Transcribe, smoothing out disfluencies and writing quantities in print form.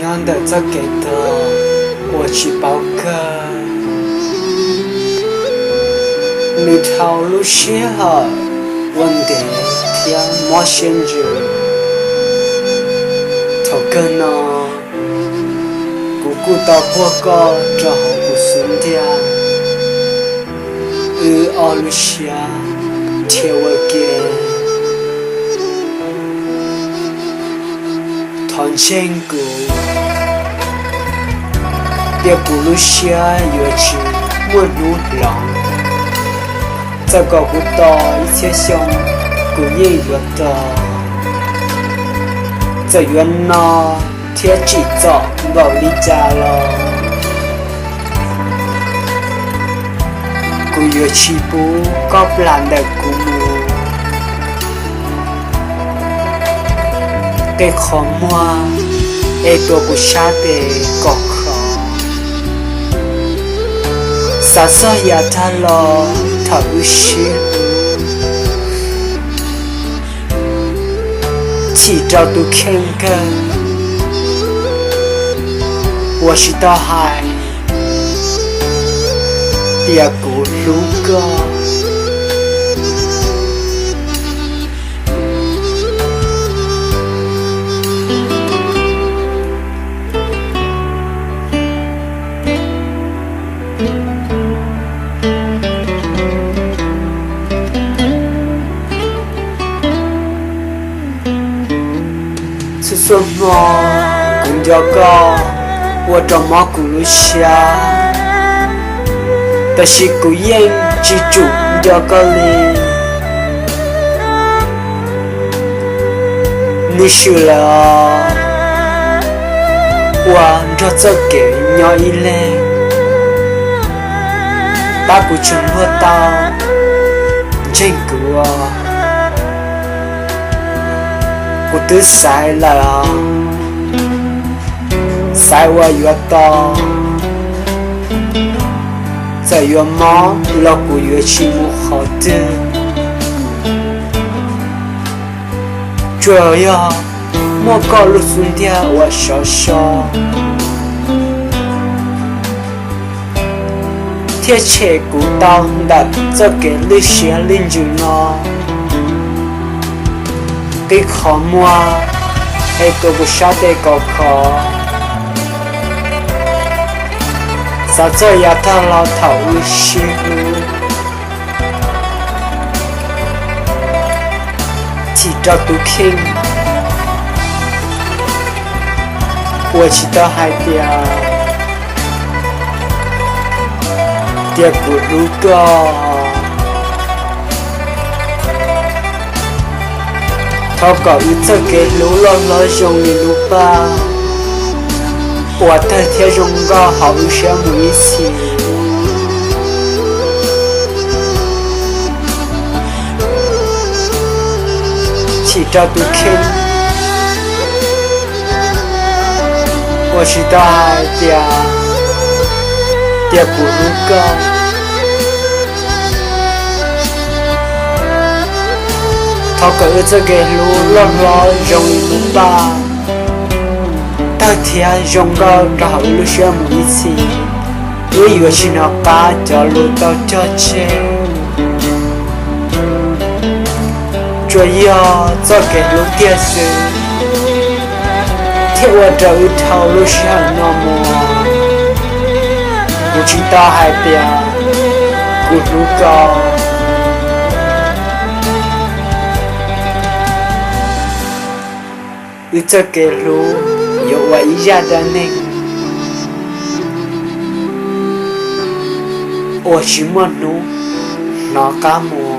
样的这给的，我去报个。你套路些好，问的天莫限制，头个呢，姑姑到过个，这好不顺的，奥路些，贴我给。团千古，别不如下乐曲莫如浪，这个不到一切想，古也乐的，这原那天气早我离家了，古乐曲不搞不烂的古木。cái khó mua e đồ của sa để có khó sa sa ya tha lo thở shi chỉ trao tu khen cân我是大海也不如歌是什么？公交高，我怎么咕噜下？但是古言记住这个里，你输了，我这这给鸟一类，把古全落到这个。我都sai了，sai我越多，在越忙，老古越去不好的，主要莫搞路顺点我少少，贴切古当的这给你写邻居呢。cái khó mua hay tôi cũng sát để có khó sao cho ya ta lo thấu shi chỉ cho tôi kinh我知道海边也不如个เขาก็อึดจะเกรู้ล้อล้อจงในรูปบ้าปวดแต่เที่ยงก็หาอุเชียมุยสีที่เจ้าตุเข็น我知道海边也不如个เขาก็จะเกรู้ล้อล้อจงรูปบ้าแต่เที่ยงก็เรารู้เชื่อมุยสีรู้อยู่ชินอกาจะรู้ต่อจะเชื่อ主要做给รู้เตี้ยสื่อที่ว่าจะอุทาวรู้เชื่อนอมัวกูจิตาหายเปียกูรู้ก็อึดจะเกรู้อยู่ว่าอีจาดานิงโอชิมนุนอกามัว